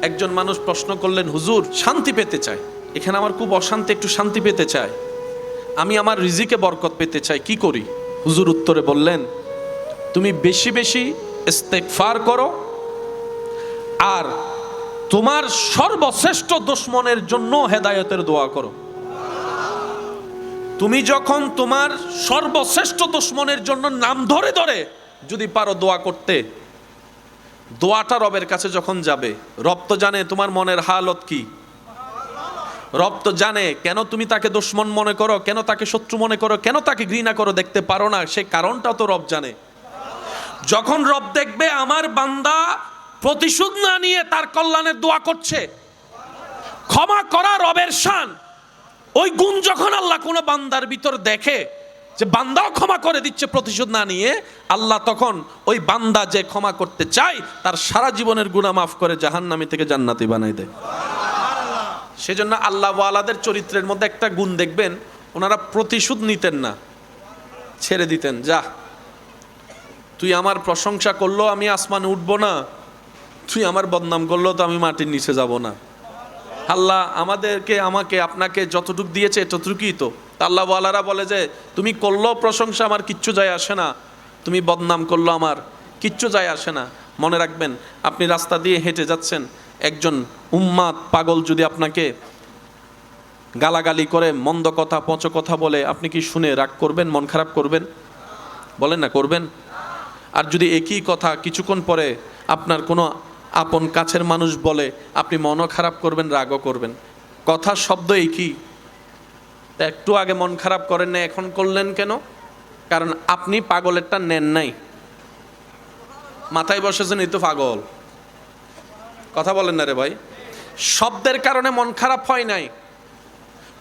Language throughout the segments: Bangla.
একজন মানুষ প্রশ্ন করলেন, হুজুর শান্তি পেতে চাই, এখানে আমার খুব অশান্তি, একটু শান্তি পেতে চাই, আমি আমার রিজিকে বরকত পেতে চাই, কি করি? হুজুর উত্তরে বললেন, তুমি বেশি বেশি ইস্তেগফার করো আর তোমার সর্বশ্রেষ্ঠ দুশমনের জন্য হেদায়েতের দোয়া করো। তুমি যখন তোমার সর্বশ্রেষ্ঠ দুশমনের জন্য নাম ধরে ধরে যদি পারো দোয়া করতে, দোয়াটা রবের কাছে যখন যাবে, রব তো জানে তোমার মনের হালত কি, রব তো জানে কেন তুমি তাকে দুশমন মনে করো, কেন তাকে শত্রু মনে করো, কেন তাকে ঘৃণা করো, দেখতে পারো না, সে কারণটাও তো রব জানে। যখন রব দেখবে আমার বান্দা প্রতিশোধ না নিয়ে তার কল্যাণের দোয়া করছে, ক্ষমা করা রবের শান, ওই গুণ যখন আল্লাহ কোনো বান্দার ভিতর দেখে যে বান্দাও ক্ষমা করে দিচ্ছে প্রতিশোধ না নিয়ে, আল্লাহ তখন ওই বান্দা যে ক্ষমা করতে চায় তার সারা জীবনের গুনাহ মাফ করে জাহান্নামী থেকে জান্নাতি বানাই দেয়। সেজন্য আল্লাহ ওয়ালাদের চরিত্রের মধ্যে একটা গুণ দেখবেন, ওনারা প্রতিশোধ নিতেন না, ছেড়ে দিতেন, যা তুই আমার প্রশংসা করলো আমি আসমানে উঠবো না, তুই আমার বদনাম করলো তো আমি মাটির নিচে যাব না। আল্লাহ আমাকে আপনাকে যতটুকু দিয়েছে ততটুকুই তো। আল্লাহ ওয়ালারা বলে যে তুমি করলো প্রশংসা আমার কিচ্ছু যায় আসে না, তুমি বদনাম করলো আমার কিচ্ছু যায় আসে না। মনে রাখবেন, আপনি রাস্তা দিয়ে হেঁটে যাচ্ছেন, একজন উম্মাদ পাগল যদি আপনাকে গালাগালি করে, মন্দ কথা পঁচ কথা বলে, আপনি কি শুনে রাগ করবেন, মন খারাপ করবেন? বলেন না, করবেন? আর যদি একই কথা কিছুক্ষণ পরে আপনার কোনো আপন কাছের মানুষ বলে, আপনি মনও খারাপ করবেন, রাগও করবেন, কথা শব্দ একই। তা একটু আগে মন খারাপ করেন না, এখন করলেন কেন? কারণ আপনি পাগলেরটা নেন নাই, মাথায় বসেছেন এই তো পাগল। কথা বলেন না রে ভাই। শব্দের কারণে মন খারাপ হয় নাই,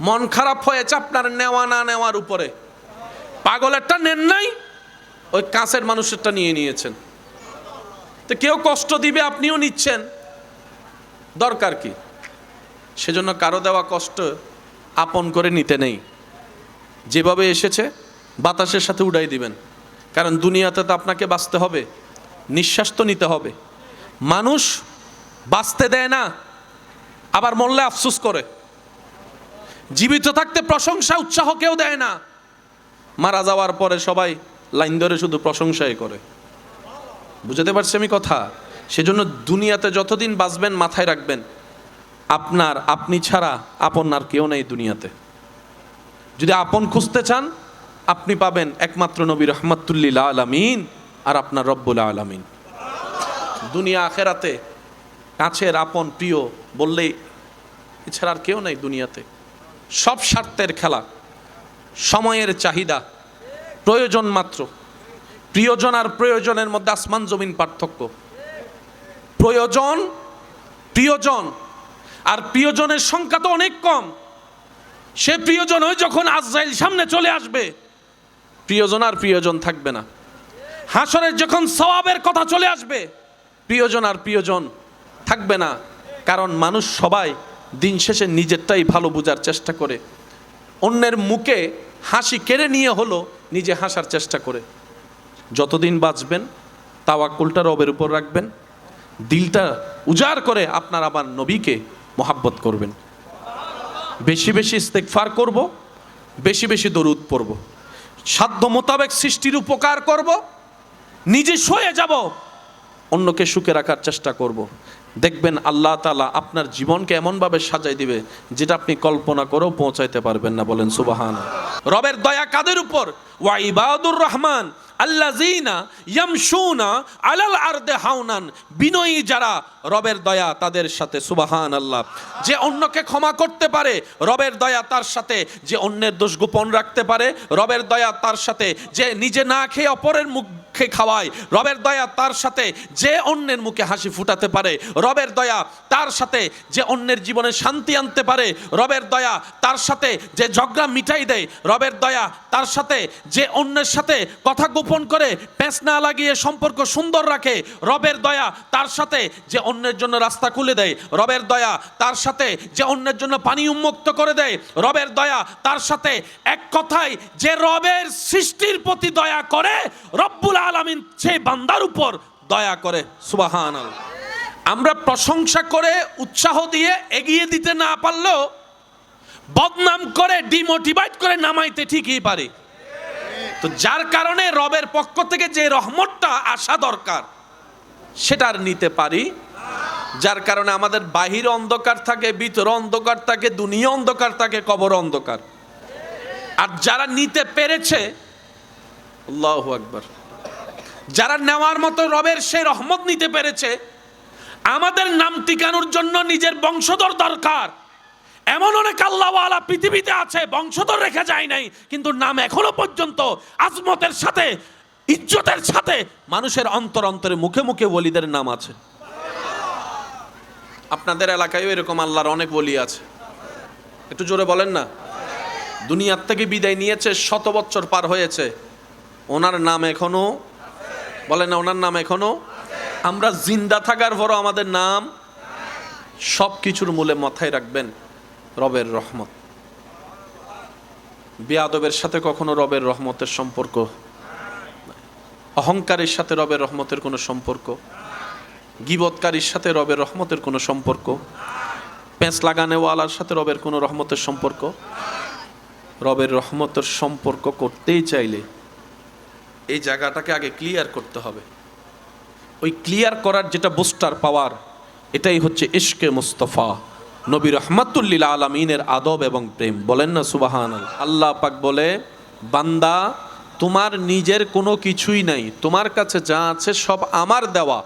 মন খারাপ হয়েছে আপনার নেওয়া না নেওয়ার উপরে। পাগলেরটা নেন নাই, ওই কাছের মানুষেরটা নিয়ে নিয়েছেন। তো কেউ কষ্ট দিবে, আপনিও নিচ্ছেন, দরকার কি? সেজন্য কারো দেওয়া কষ্ট আপন করে নিতে নেই, যেভাবে এসেছে বাতাসের সাথে উড়াই দিবেন। কারণ দুনিয়াতে তো আপনাকে বাঁচতে হবে, নিঃশ্বাস তো নিতে হবে। মানুষ বাঁচতে দেয় না, আবার মরলে আফসোস করে। জীবিত থাকতে প্রশংসা উৎসাহ কেউ দেয় না, মারা যাওয়ার পরে সবাই লাইন ধরে শুধু প্রশংসাই করে। বুঝতে পারছি আমি কথা? সেজন্য দুনিয়াতে যতদিন বাঁচবেন মাথায় রাখবেন, আপনি ছাড়া আপন আর কেউ নেই দুনিয়াতে। যদি আপন খুঁজতে চান, আপনি পাবেন একমাত্র নবী রহমাতুল্লিল আলামিন আর আপনার রব্বুল আলামিন। দুনিয়া আখেরাতে কাছের আপন প্রিয় বললেই এছাড়া আর কেউ নেই দুনিয়াতে। সব স্বার্থের খেলা, সময়ের চাহিদা, প্রয়োজন মাত্র। প্রিয়জন আর প্রয়োজনের মধ্যে আসমান জমিন পার্থক্য। প্রিয়জন আর প্রিয়জনের সংখ্যা তো অনেক কম। সে প্রিয়জন ওই যখন আজরাইল সামনে চলে আসবে, প্রিয়জন আর প্রিয়জন থাকবে না। হাসরের যখন সওয়াবের কথা চলে আসবে, প্রিয়জন আর প্রিয়জন থাকবে না। কারণ মানুষ সবাই দিন শেষে নিজেরটাই ভালো বোঝার চেষ্টা করে, অন্যের মুখে হাসি কেড়ে নিয়ে হলো নিজে হাসার চেষ্টা করে। যতদিন বাঁচবেন তাওয়াক্কুলটা রবের উপর রাখবেন, দিলটা উজাড় করে আপনার আবার নবীকে মহাব্বত করবেন। বেশি বেশি ইস্তেগফার করব, বেশি বেশি দরুদ পড়ব, সাধ্য মোতাবেক সৃষ্টির উপকার করব, নিজে সয়ে যাব, অন্যকে সুখে রাখার চেষ্টা করব। দেখবেন আল্লাহ তাআলা আপনার জীবনকে এমনভাবে সাজাই দিবে যেটা আপনি কল্পনা করেও পৌঁছাইতে পারবেন না। বলেন সুবহানাল্লাহ। রবের দয়া কাদের উপর? ওয়া ইবাদুর রহমান আল্লাযীনা ইয়ামশুনা আলাল আরদি হাওনান। বিনয়ী যারা, রবের দয়া তাদের সাথে। সুবহানাল্লাহ। যে অন্যকে ক্ষমা করতে পারে, রবের দয়া তার সাথে। যে অন্যের দোষ গোপন রাখতে পারে, রবের দয়া তার সাথে। যে নিজে না খেয়ে অপরের মুখে খাওয়ায়, রবের দয়া তার সাথে। যে অন্যের মুখে হাসি ফুটাতে পারে, রবের দয়া তার সাথে। যে অন্যের জীবনে শান্তি আনতে পারে, রবের দয়া তার সাথে। যে ঝগড়া মিটাই দেয়, রবের দয়া তার সাথে। যে অন্যের সাথে কথা গোপন করে পেঁচ না লাগিয়ে সম্পর্ক সুন্দর রাখে, রবের দয়া তার সাথে। যে অন্যের জন্য রাস্তা খুলে দেয়, রবের দয়া তার সাথে। যে অন্যের জন্য পানি উন্মুক্ত করে দেয়, রবের দয়া তার সাথে। এক কথায়, যে রবের সৃষ্টির প্রতি দয়া করে, রব্বুল আলামিন সেই বান্দার উপর দয়া করে। সুবহানাল্লাহ। আমরা প্রশংসা করে উৎসাহ দিয়ে এগিয়ে দিতে না পারলেও বদনাম করে ডিমোটিভেট করে নামাইতে ঠিকই পারি। তো যার কারণে রবের পক্ষ থেকে যে রহমতটা আসা দরকার সেটা আর নিতে পারি, যার কারণে আমাদের বাহির অন্ধকার থাকে, ভিতর অন্ধকার থাকে, দুনিয়া অন্ধকার থাকে, কবর অন্ধকার। আর যারা নিতে পেরেছে, আল্লাহু আকবার, যারা নেওয়ার মতো রবের সেই রহমত নিতে পেরেছে, আমাদের নাম টিকানোর জন্য নিজের বংশধর দরকার। এমন অনেক আল্লাহওয়ালা পৃথিবীতে আছে, বংশধর রেখে যায় নাই, কিন্তু নাম এখনো পর্যন্ত আজমতের সাথে, ইজ্জতের সাথে মানুষের অন্তর অন্তরে, মুখে মুখে ওলিদের নাম আছে। আপনাদের এলাকায়ও এরকম আল্লাহর অনেক ওলি আছে, একটু জোরে বলেন না। দুনিয়ার থেকে বিদায় নিয়েছে, 100 বছর পার হয়েছে, ওনার নাম এখনো, বলেন না, ওনার নাম এখনো। আমরা জিন্দা থাকার পরও আমাদের নাম, সব কিছুর মূলে মাথায় রাখবেন রবের রহমত। বেয়াদবের সাথে কখনো রবের রহমতের সম্পর্ক, অহংকারের সাথে রবের রহমতের কোনো সম্পর্ক, গীবতকারীর সাথে রবের রহমতের কোনো সম্পর্ক, পেঁচ লাগানেওয়ালার সাথে রবের কোনো রহমতের সম্পর্ক। রবের রহমতের সম্পর্ক করতেই চাইলে এই জায়গাটাকে আগে ক্লিয়ার করতে হবে। ওই ক্লিয়ার করার যেটা বুস্টার পাওয়ার, এটাই হচ্ছে ইশকে মুস্তফা, নবী রহমাতুল লিল আলামিনের আদব এবং প্রেম। বলেন না সুবহানাল্লাহ। আল্লাহ পাক বলে, বান্দা তোমার নিজের কোনো কিছুই নাই, তোমার কাছে যা আছে সব আমার দেওয়া।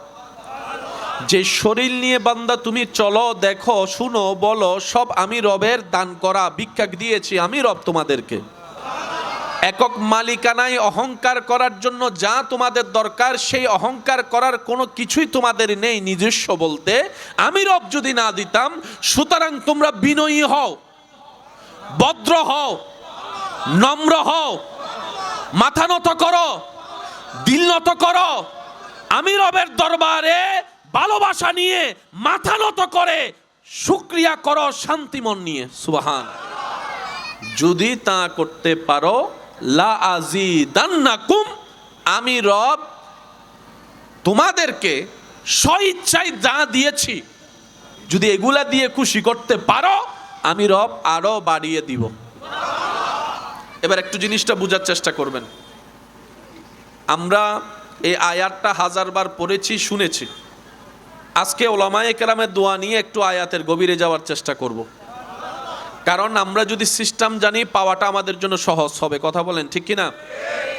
যে শরীর নিয়ে বান্দা তুমি চলো, দেখো, শুনো, বলো, সব আমি রবের দান করা, ভিক্ষা দিয়েছি আমি রব তোমাদেরকে। একক মালিকানায় অহংকার করার জন্য যা তোমাদের দরকার, সেই অহংকার করার কোনো কিছুই তোমাদের নেই নিজস্ব বলতে, আমি রব যদি না দিতাম। সুতরাং তোমরা বিনয়ী হও, ভদ্র হও, নম্র হও, মাথা নত করো, দিল নত করো, আমি রবের দরবারে ভালোবাসা নিয়ে মাথা নত করে শুকরিয়া করো শান্তিমন নিয়ে। সুবহান। যদি তা করতে পারো, লা আজিদান্নাকুম, আমি রব তোমাদেরকে স্বইচ্ছায় যা দিয়েছি, যদি এগুলা দিয়ে খুশি করতে পারো, আমি রব আরো বাড়িয়ে দিব। এবার একটু জিনিসটা বোঝার চেষ্টা করবেন। আমরা এই আয়াতটা 1000 বার পড়েছি, শুনেছি। আজকে ওলামায়ে কেরামের দোয়া নিয়ে একটু আয়াতের গভীরে যাওয়ার চেষ্টা করব, কারণ আমরা যদি সিস্টেম জানি, পাওয়াটা আমাদের জন্য সহজ হবে। কথা বলেন ঠিক কি না?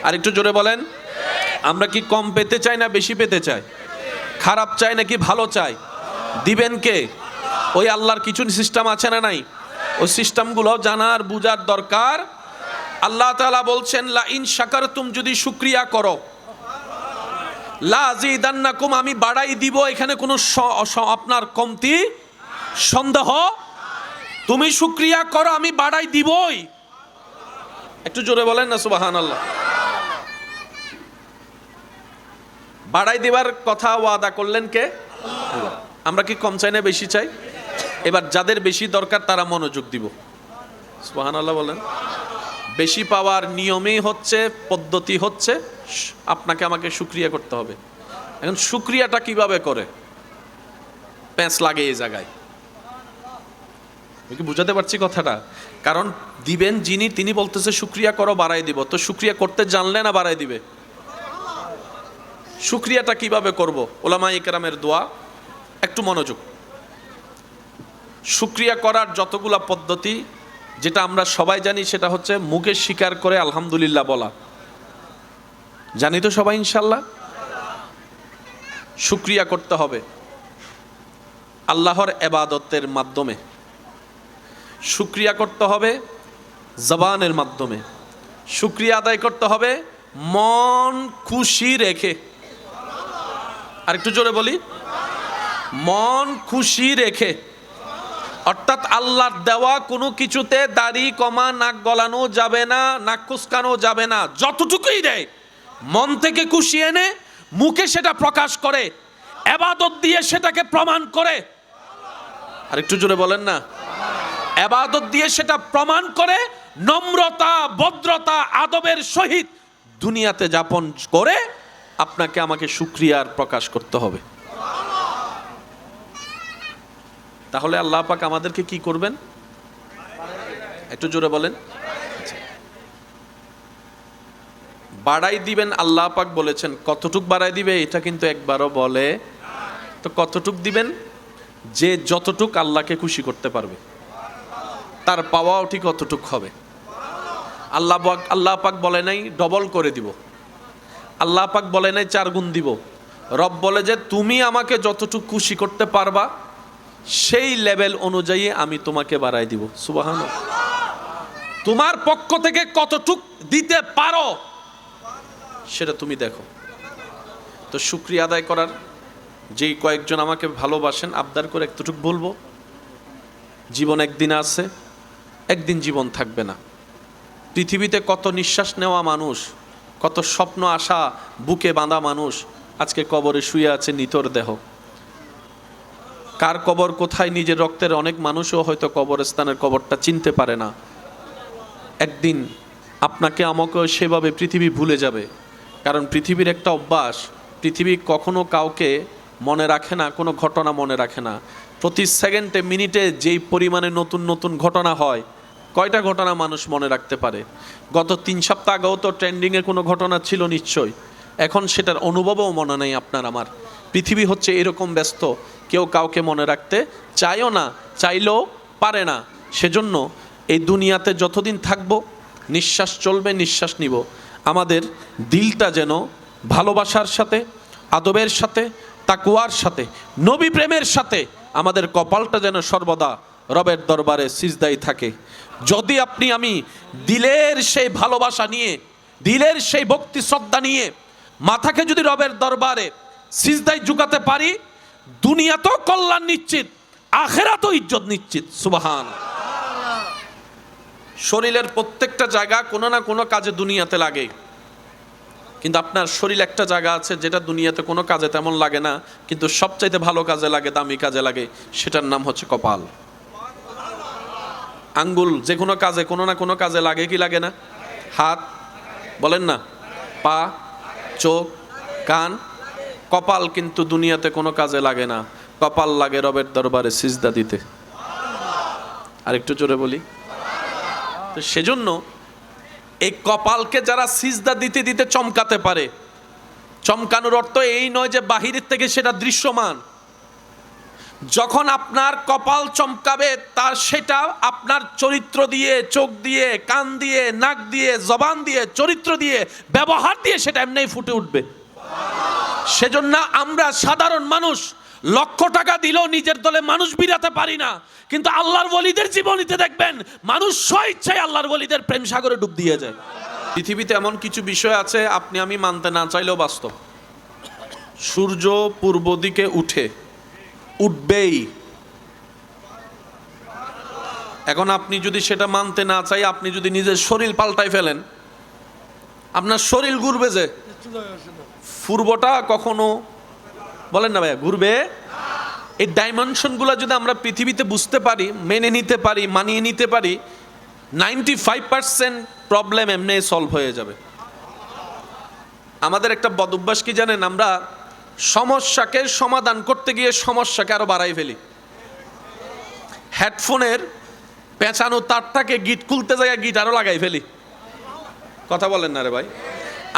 আর একটু জোরে বলেন। আমরা কি কম পেতে চাই না বেশি পেতে চাই? খারাপ চাই নাকি ভালো চাই? দিবেন কে? ওই আল্লাহর কিছু সিস্টেম আছে না নাই? ওই সিস্টেমগুলো জানার বুঝার দরকার। আল্লাহ তাআলা বলছেন, লা ইন শাকারতুম, যদি শুকরিয়া করো, লা আযীদান্নাকুম, আমি বাড়াই দিব। এখানে কোনো আপনার কমতি সন্দেহ, তুমি শুকরিয়া করো, আমি বাড়াই দিবই। একটু জোরে বলেন না সুবহানাল্লাহ। বাড়াই দিবার কথা ওয়াদা করলেন কে? আমরা কি কম চাই না বেশি চাই? এবার যাদের বেশি দরকার তারা মনোযোগ দিব। সুবহানাল্লাহ বলেন। বেশি পাওয়ার নিয়মই হচ্ছে, পদ্ধতি হচ্ছে, আপনাকে আমাকে শুকরিয়া করতে হবে। এখন শুকরিয়াটা কিভাবে করে? প্যাঁচ লাগে এই জায়গায়। কি বুঝাতে পারছি কথাটা? কারণ দিবেন যিনি, তিনি বলতেছে শুকরিয়া করো, বাড়াই দিব। তো শুকরিয়া করতে জানলে না বাড়াই দিবে? শুকরিয়াটা কিভাবে করব? ওলামায়ে কেরামের দোয়া, একটু মনোযোগ। শুকরিয়া করার যতগুলা পদ্ধতি, যেটা আমরা সবাই জানি, সেটা হচ্ছে মুখে স্বীকার করে আলহামদুলিল্লাহ বলা। জানি তো সবাই ইনশাল্লাহ? শুকরিয়া করতে হবে আল্লাহর ইবাদতের মাধ্যমে, শুকরিয়া করতে হবে জবানের মাধ্যমে, শুকরিয়া আদায় করতে হবে মন খুশি রেখে। আর একটু জোরে বলি, মন খুশি রেখে। অর্থাৎ আল্লাহর দেওয়া কোনো কিছুতে দাড়ি কমা, নাক গলানো যাবে না, নাক কুচকানো যাবে না। যতটুকুই দেয় মন থেকে খুশি এনে মুখে সেটা প্রকাশ করে, ইবাদত দিয়ে সেটাকে প্রমাণ করে। আর একটু জোরে বলেন না। ইবাদত দিয়ে সেটা প্রমাণ করে, নম্রতা, ভদ্রতা, আদবের সহিত দুনিয়াতে যাপন করে আপনাকে আমাকে শুকরিয়ার প্রকাশ করতে হবে। তাহলে আল্লাহ পাক আমাদেরকে কি করবেন একটু জোরে বলেন। বাড়াই দিবেন আল্লাহ পাক বলেছেন, কতটুক বাড়াই দিবে এটা কিন্তু একবারও বলে। তো কতটুক দিবেন? যে যতটুক আল্লাহকে খুশি করতে পারবে তার পাওয়াও ঠিক অতটুক হবে। আল্লাহ পাক বলে নাই ডবল করে দিব, আল্লাহ পাক বলে নাই 4 গুণ দিব। রব বলে যে তুমি আমাকে যতটুক খুশি করতে পারবা সেই লেভেল অনুযায়ী আমি তোমাকে বাড়াই দিব। সুবহানাল্লাহ। তোমার পক্ষ থেকে কতটুক দিতে পারো সেটা তুমি দেখো। তো শুকরিয়া আদায় করার, যেই কয়েকজন আমাকে ভালোবাসেন আবদার করে একটুটুক বলবো, জীবন একদিন আছে, একদিন জীবন থাকবে না। পৃথিবীতে কত নিঃশ্বাস নেওয়া মানুষ, কত স্বপ্ন আশা বুকে বাঁধা মানুষ আজকে কবরে শুয়ে আছে নিতর দেহ। কার কবর কোথায় নিজের রক্তের অনেক মানুষও হয়তো কবরস্থানের কবরটা চিনতে পারে না। একদিন আপনাকে আমাকেও সেভাবে পৃথিবী ভুলে যাবে। কারণ পৃথিবীর একটা অভ্যাস, পৃথিবী কখনো কাউকে মনে রাখে না, কোনো ঘটনা মনে রাখে না। প্রতি সেকেন্ডে মিনিটে যেই পরিমাণে নতুন নতুন ঘটনা হয়, কয়টা ঘটনা মানুষ মনে রাখতে পারে? গত 3 সপ্তাহ আগেও তো ট্রেন্ডিংয়ে কোনো ঘটনা ছিল নিশ্চয়ই, এখন সেটার অনুভবও মনে নেই আপনার আমার। পৃথিবী হচ্ছে এরকম ব্যস্ত, কেউ কাউকে মনে রাখতে চায়ও না, চাইলেও পারে না। সেজন্য এই দুনিয়াতে যতদিন থাকবো নিঃশ্বাস চলবে, নিঃশ্বাস নিব, আমাদের দিলটা যেন ভালোবাসার সাথে, আদবের সাথে, তাকওয়ার সাথে, নবী প্রেমের সাথে, আমাদের কপালটা যেন সর্বদা রবের দরবারে সিজদায় থাকে। যদি আপনি আমি দিলের সেই ভালোবাসা নিয়ে, দিলের সেই ভক্তি শ্রদ্ধা নিয়ে মাথাকে যদি রবের দরবারে সিজদায় ঝুঁকাতে পারি, দুনিয়াতেও কল্যাণ নিশ্চিত, আখিরাতেও ইজ্জত নিশ্চিত। সুবহানাল্লাহ। শরীরের প্রত্যেকটা জায়গা কোনো না কোনো কাজে দুনিয়াতে লাগে, কিন্তু আপনার শরীর একটা জায়গা আছে যেটা দুনিয়াতে কোনো কাজে তেমন লাগে না, কিন্তু সবচাইতে ভালো কাজে লাগে, দামি কাজে লাগে, সেটার নাম হচ্ছে কপাল। আঙ্গুল যে কোনো কাজে কোনো না কোনো কাজে লাগে কি লাগে না? হাত বলেন না, পা, চোখ, কান, কপাল কিন্তু দুনিয়াতে কোনো কাজে লাগে না। কপাল লাগে রবের দরবারে সিজদা দিতে। আরেকটু জোরে বলি। তো সেজন্য এই কপালকে যারা সিজদা দিতে দিতে চমকাতে পারে, চমকানোর অর্থ এই নয় যে বাহিরের থেকে সেটা দৃশ্যমান। যখন আপনার কপাল চমকাবে তার সেটা আপনার চরিত্র দিয়ে, চোখ দিয়ে, কান দিয়ে, নাক দিয়ে, জবান দিয়ে, চরিত্র দিয়ে, ব্যবহার দিয়ে সেটা এমনিই ফুটে উঠবে। সেজন্য আমরা সাধারণ মানুষ লক্ষ টাকা দিলেও নিজের দলে মানুষ বিরাতে পারি না, কিন্তু আল্লাহর ওলিদের জীবনীতে দেখবেন মানুষ স্বইচ্ছায় আল্লাহর ওলিদের প্রেম সাগরে ডুব দিয়ে যায়। পৃথিবীতে এমন কিছু বিষয় আছে আপনি আমি মানতে না চাইলেও বাস্তব। সূর্য পূর্ব দিকে উঠবেই। এখন আপনি যদি সেটা মানতে না চাই, আপনি যদি নিজের শরীর পাল্টাই ফেলেন, আপনার শরীর ঘুরবে, যে পূর্বটা কখনো বলেন না ভাইয়া ঘুরবে। এই ডাইমেনশনগুলো যদি আমরা পৃথিবীতে বুঝতে পারি, মেনে নিতে পারি, মানিয়ে নিতে পারি, 95% প্রবলেম এমনি সলভ হয়ে যাবে। আমাদের একটা বদ অভ্যাস কি জানেন? আমরা সমস্যাকে সমাধান করতে গিয়ে সমস্যাকে আরো বাড়াই ফেলি। হেডফোনের পেঁচানো তারটাকে গিট খুলতে যায়, গিট আরো লাগাই ফেলি। কথা বলেন না রে ভাই।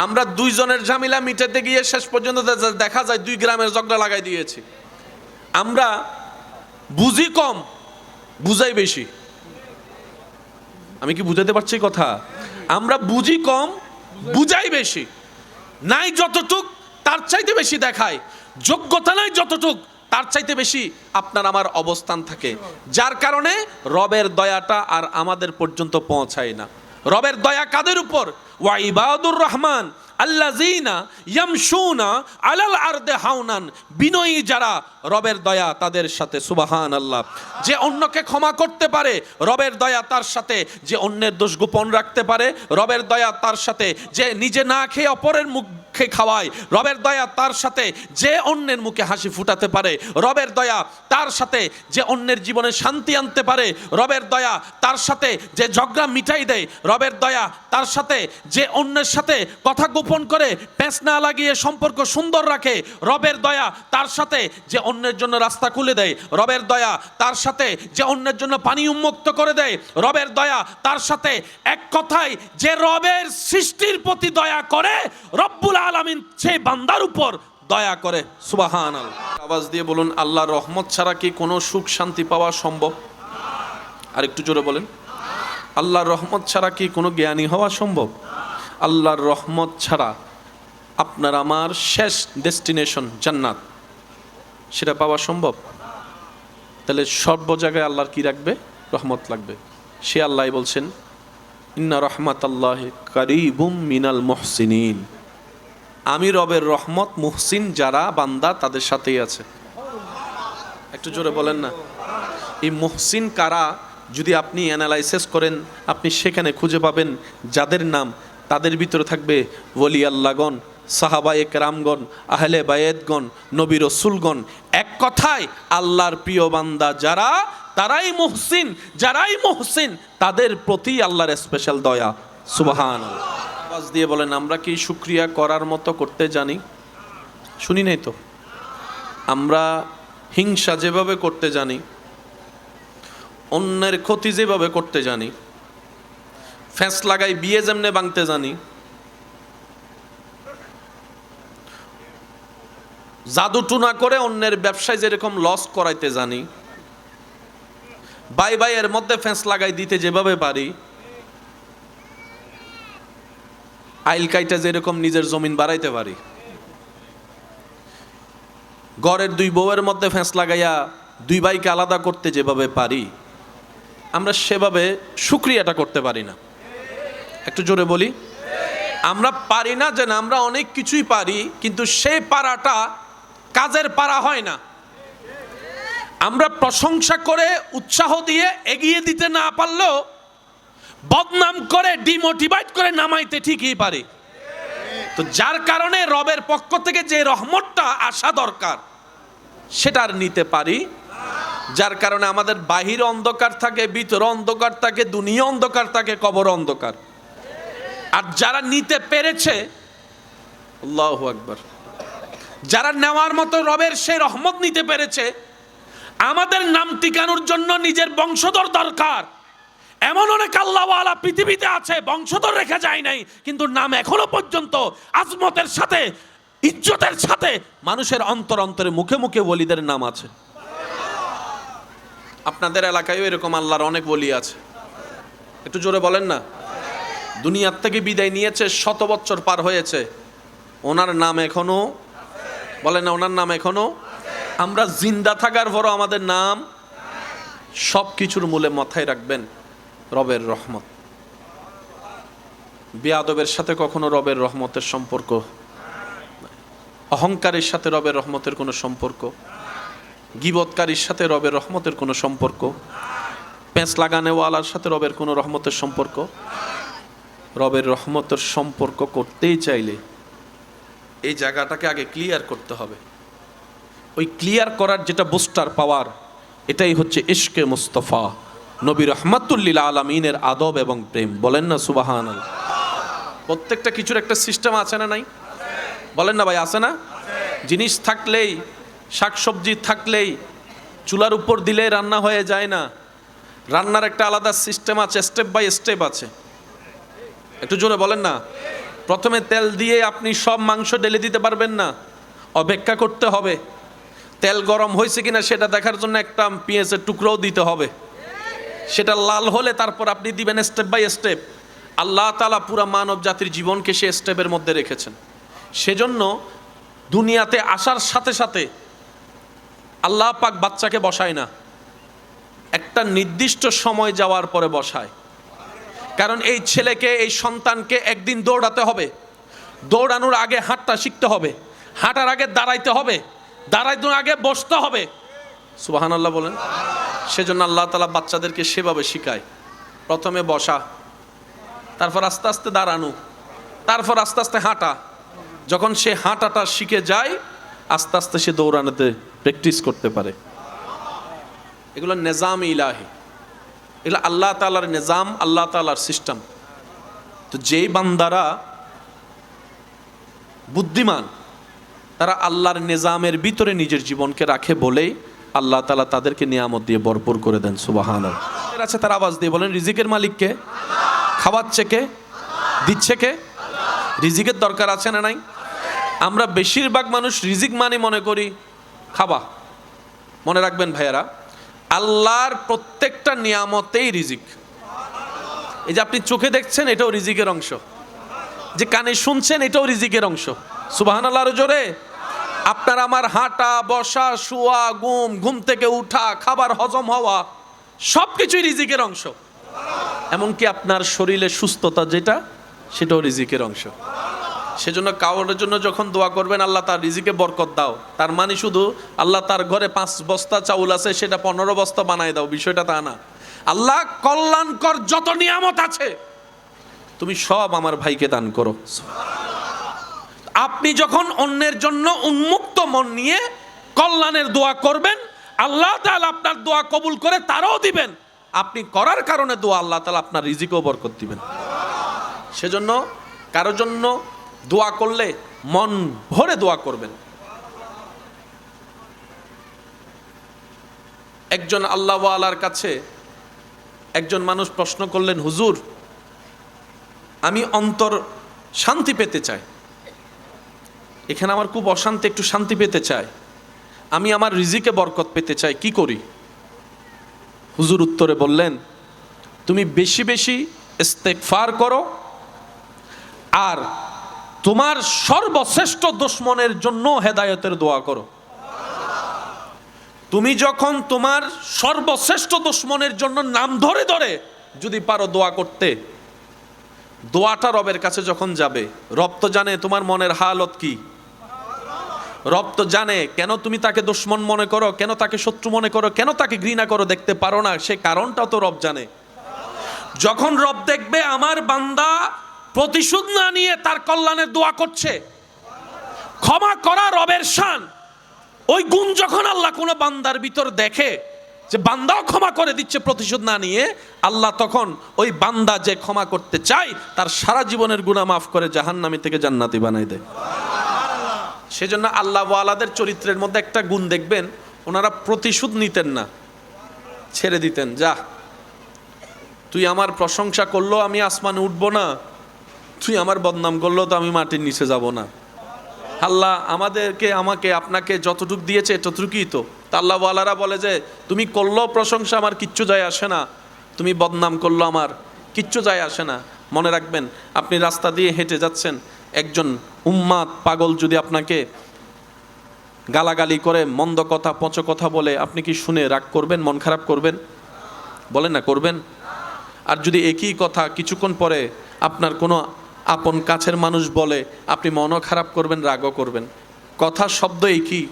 আমরা 2 জনের ঝামেলা মিটাতে গিয়ে শেষ পর্যন্ত দেখা যায় 2 গ্রামের ঝগড়া লাগাই দিয়েছি। আমরা বুঝি কম, বুঝাই বেশি। আমি কি বুঝাতে পারছি কথা? আমরা বুঝি কম, বুঝাই বেশি। নাই যতটুক তার চাইতে বেশি দেখায়, যোগ্যতা নাই যতটুক তার চাইতে বেশি আপনার আমার অবস্থান থাকে, যার কারণে রবের দয়াটা আর আমাদের পর্যন্ত পৌঁছায় না। রবের দয়া কাদের উপর? ওয়া ইবাদুর রহমান আল্লাযীনা ইয়ামশুনা আলাল আরদি হাওনান। বিনয়ী যারা, রবের দয়া তাদের সাথে। সুবহানাল্লাহ। যে অন্যকে ক্ষমা করতে পারে, রবের দয়া তার সাথে। যে অন্যের দোষ গোপন রাখতে পারে, রবের দয়া তার সাথে। যে নিজে না খেয়ে অপরের মুখ চোখে খাওয়ায়, রবের দয়া তার সাথে যে অন্যের মুখে হাসি ফুটাতে পারে, রবের দয়া তার সাথে যে অন্যের জীবনে শান্তি আনতে পারে, রবের দয়া তার সাথে যে ঝগড়া মিটাই দেয়, রবের দয়া তার সাথে যে অন্যের সাথে কথা গোপন করে পেঁচ না লাগিয়ে সম্পর্ক সুন্দর রাখে, রবের দয়া তার সাথে যে অন্যের জন্য রাস্তা খুলে দেয়, রবের দয়া তার সাথে যে অন্যের জন্য পানি উন্মুক্ত করে দেয়, রবের দয়া তার সাথে এক কথায় যে রবের সৃষ্টির প্রতি দয়া করে, রব্বুল আলামিন সেই বান্দার উপর দয়া করে। সুবহানাল্লাহ। আওয়াজ দিয়ে বলুন, আল্লাহর রহমত ছাড়া কি কোনো সুখ শান্তি পাওয়া সম্ভব? আর একটু জোরে বলেন, আল্লাহর রহমত ছাড়া কি কোনো জ্ঞানী হওয়া সম্ভব? আল্লাহর রহমত ছাড়া আপনার আমার শেষ ডেস্টিনেশন জান্নাত, সেটা পাওয়া সম্ভব? তাহলে সর্ব জায়গায় আল্লাহর কি রাখবে? রহমত লাগবে। সে আল্লাহ বলছেন, ইন্না রহমাতাল্লাহি কারিবুম মিনাল মুহসিনিন, আমি রবের রহমত মুহসিন যারা বান্দা তাদের সাথেই আছে। একটু জোরে বলেন না। এই মুহসিন কারা যদি আপনি অ্যানালাইসিস করেন, আপনি সেখানে খুঁজে পাবেন যাদের নাম তাদের ভিতরে থাকবে ওলি আল্লাহগণ, সাহাবায়ে কেরামগণ, আহলে বায়েতগণ, নবী রসুলগণ। এক কথায় আল্লাহর প্রিয় বান্দা যারা, তারাই মুহসিন। যারাই মুহসিন তাদের প্রতি আল্লাহর স্পেশাল দয়া। সুবহানাল্লাহ। আওয়াজ দিয়ে বলেন, আমরা কি শুকরিয়া করার মতো করতে জানি? শুনি নাই তো। আমরা হিংসা যেভাবে করতে জানি, অন্যের ক্ষতি যেভাবে করতে জানি, ফ্যাঁস লাগাই বিয়ে যেমনে ভাঙতে জানি, জাদু টুনা করে অন্যের ব্যবসায় যেরকম লস করাইতে জানি, ভাই ভাইয়ের মধ্যে ফ্যাঁস লাগাই দিতে যেভাবে পারি, আইল কাইটা যেরকম নিজের জমিন বাড়াইতে পারি, ঘরের দুই বউয়ের মধ্যে ফ্যাঁস লাগাইয়া দুই ভাইকে আলাদা করতে যেভাবে পারি, আমরা সেভাবে শুকরিয়াটা করতে পারি না। একটু জোরে বলি, আমরা পারি না। যে না, আমরা অনেক কিছুই পারি, কিন্তু সেই পারাটা কাজের পারা হয় না। আমরা প্রশংসা করে উৎসাহ দিয়ে এগিয়ে দিতে না পারলেও বদনাম করে ডিমোটিভেট করে নামাইতে ঠিকই পারি। তো যার কারণে রবের পক্ষ থেকে যে রহমতটা আসা দরকার সেটা আর নিতে পারি, যার কারণে আমাদের বাহির অন্ধকার থাকে, ভিতর অন্ধকার থাকে, দুনিয়া অন্ধকার থাকে, কবর অন্ধকার। আর যারা নিতে পেরেছে, আল্লাহু আকবার, যারা নেওয়ার মতো রবের সেই রহমত নিতে পেরেছে, আমাদের নাম টিকানোর জন্য নিজের বংশধর দরকার। এমন অনেক আল্লাহওয়ালা পৃথিবীতে আছে, বংশধর রেখা যায় নাই, কিন্তু নাম এখনো পর্যন্ত আজমতের সাথে, ইজ্জতের সাথে মানুষের অন্তর অন্তরে, মুখে মুখে ওলিদের নাম আছে। আপনাদের এলাকায়ও এরকম আল্লাহর অনেক ওলি আছে। একটু জোরে বলেন না। দুনিয়ার থেকে বিদায় নিয়েছে, 100 বছর পার হয়েছে, ওনার নাম এখনো, বলেন না, ওনার নাম এখনো। আমরা জিন্দা থাকার পরও আমাদের নাম। সব কিছুর মূলে মাথায় রাখবেন রবের রহমত। বেয়াদবের সাথে কখনো রবের রহমতের সম্পর্ক, অহংকারের সাথে রবের রহমতের কোনো সম্পর্ক, গীবতকারীর সাথে রবের রহমতের কোনো সম্পর্ক, পেঁচ লাগানেওয়ালার সাথে রবের কোনো রহমতের সম্পর্ক। রবের রহমতের সম্পর্ক করতেই চাইলে এই জায়গাটাকে আগে ক্লিয়ার করতে হবে। ওই ক্লিয়ার করার যেটা বুস্টার পাওয়ার, এটাই হচ্ছে ইশকে মুস্তফা, নবী রহমাতুল লিল আলামিনের আদব এবং প্রেম। বলেন না সুবহানাল্লাহ। প্রত্যেকটা কিছুর একটা সিস্টেম আছে না নাই? বলেন না ভাই, আছে না? জিনিস থাকলেই, শাকসবজি থাকলেই, চুলার উপর দিলেই রান্না হয়ে যায় না। রান্নার একটা আলাদা সিস্টেম আছে, স্টেপ বাই স্টেপ আছে। একটু জোরে বলেন না। প্রথমে তেল দিয়ে আপনি সব মাংস ঢেলে দিতে পারবেন না, অপেক্ষা করতে হবে। তেল গরম হয়েছে কিনা সেটা দেখার জন্য একটা পেঁয়াজের টুকরোও দিতে হবে। সেটা লাল হলে তারপর আপনি দিবেন স্টেপ বাই স্টেপ। আল্লাহ তাআলা পুরা মানব জাতির জীবনকে সে স্টেপের মধ্যে রেখেছেন। সেজন্য দুনিয়াতে আসার সাথে সাথে আল্লাহ পাক বাচ্চাকে বসায় না, একটা নির্দিষ্ট সময় যাওয়ার পরে বসায়। কারণ এই ছেলেকে, এই সন্তানকে একদিন দৌড়াতে হবে, দৌড়ানোর আগে হাঁটতে শিখতে হবে, হাঁটার আগে দাঁড়াইতে হবে, দাঁড়াইতে আগে বসতে হবে। সুবহানাল্লাহ বলেন। সেজন্য আল্লাহ তাআলা বাচ্চাদেরকে সেভাবে শিখায়। প্রথমে বসা, তারপর আস্তে আস্তে দাঁড়ানো, তারপর আস্তে আস্তে হাঁটা, যখন সে হাঁটাটা শিখে যায়, আস্তে আস্তে সে দৌড়ানোতে প্র্যাকটিস করতে পারে। এগুলো নিজাম ইলাহি, এগুলো আল্লাহ তাআলার নিজাম, আল্লাহ তাআলার সিস্টেম। তো যেই বান্দারা বুদ্ধিমান, তারা আল্লাহর নিজামের ভিতরে নিজের জীবনকে রাখে বলেই আল্লাহ তাআলা তাদেরকে নিয়ামত দিয়ে ভরপুর করে দেন। সুবহানাল্লাহ। আছে তার আওয়াজ দিয়ে বলেন, রিজিকের মালিক কে? খাওয়াচ্ছে কে? দিচ্ছে কে? রিজিকের দরকার আছে না নাই? আমরা বেশিরভাগ মানুষ রিজিক মানে মনে করি খাবা। মনে রাখবেন ভাইয়ারা, আল্লাহর প্রত্যেকটা নিয়ামতেই রিজিক। এই যে আপনি চোখে দেখছেন, এটাও রিজিকের অংশ। যে কানে শুনছেন, এটাও রিজিকের অংশ। সুবহানাল্লাহ আরো জোরে। আপনার আমার হাঁটা, বসা, শোয়া, ঘুম থেকে উঠা, খাবার হজম হওয়া, সবকিছুই রিজিকের অংশ। এমনকি আপনার শরীরে সুস্থতা যেটা, সেটাও রিজিকের অংশ। সেজন্য কাউরের জন্য যখন দোয়া করবেন, আল্লাহ তার রিজিকে বরকত দাও, তার মানে শুধু আল্লাহ তার ঘরে 5 বস্তা চাউল আছে সেটা 15 বস্তা বানায় দাও, বিষয়টা তা না। আল্লাহ কল্যাণকর যত নিয়ামত আছে তুমি সব আমার ভাইকে দান করো। আপনি যখন অন্যের জন্য উন্মুক্ত মন নিয়ে কল্যাণের দোয়া করবেন, আল্লাহ তাআলা আপনার দোয়া কবুল করে তারও দিবেন। আপনি করার কারণে দোয়া, আল্লাহ তাআলা আপনার রিজিকেও বরকত দিবেন। সেজন্য কারোর জন্য দোয়া করলে মন ভরে দোয়া করবেন। একজন আল্লাহওয়ালার কাছে একজন মানুষ প্রশ্ন করলেন, হুজুর, আমি অন্তর শান্তি পেতে চাই, এখানে আমার খুব অশান্তি, একটু শান্তি পেতে চাই, আমি আমার রিজিকে বরকত পেতে চাই, কি করি? হুজুর উত্তরে বললেন, তুমি বেশি বেশি ইস্তেগফার করো, আর তোমার সর্বশ্রেষ্ঠ দুশমনের জন্য হেদায়েতের দোয়া করো। তুমি যখন তোমার সর্বশ্রেষ্ঠ দুশমনের জন্য নাম ধরে ধরে যদি পারো দোয়া করতে, দোয়াটা রবের কাছে যখন যাবে, রব তো জানে তোমার মনের হালত কি। রব তো জানে কেন তুমি তাকে দুশমন মনে করো, কেন তাকে শত্রু মনে করো, কেন তাকে ঘৃণা করো, দেখতে পারো না, সে কারণটাও তো রব জানে। যখন রব দেখবে আমার বান্দা প্রতিশোধ না নিয়ে তার কল্যাণের দোয়া করছে, ক্ষমা করা রবের শান, ওই গুণ যখন আল্লাহ কোনো বান্দার ভিতর দেখে যে বান্দাও ক্ষমা করে দিচ্ছে প্রতিশোধ না নিয়ে, আল্লাহ তখন ওই বান্দা যে ক্ষমা করতে চায় তার সারা জীবনের গুনাহ মাফ করে জাহান্নামী থেকে জান্নাতি বানাই দেয়। সেজন্য আল্লাহ ওয়ালাদের চরিত্রের মধ্যে একটা গুণ দেখবেন, ওনারা প্রতিশোধ নিতেন না, ছেড়ে দিতেন। যা, তুই আমার প্রশংসা করলো আমি আসমানে উঠবো না, তুই আমার বদনাম করলো তো আমি মাটির নিচে যাব না। আল্লাহ আমাকে আপনাকে যতটুকু দিয়েছে ততটুকুই তো। আল্লাহ ওয়ালারা বলে যে তুমি করলো প্রশংসা আমার কিচ্ছু যায় আসে না, তুমি বদনাম করলো আমার কিচ্ছু যায় আসে না। মনে রাখবেন, আপনি রাস্তা দিয়ে হেঁটে যাচ্ছেন, একজন উম্মাদ পাগল যদি আপনাকে গালাগালি করে, মন্দ কথা, পচ কথা বলে, আপনি কি শুনে রাগ করবেন, মন খারাপ করবেন? বলেন না, করবেন? আর যদি একই কথা কিছুক্ষণ পরে আপনার কোনো আপন কাছের মানুষ বলে, আপনি মনও খারাপ করবেন, রাগও করবেন। কথা শব্দ একই,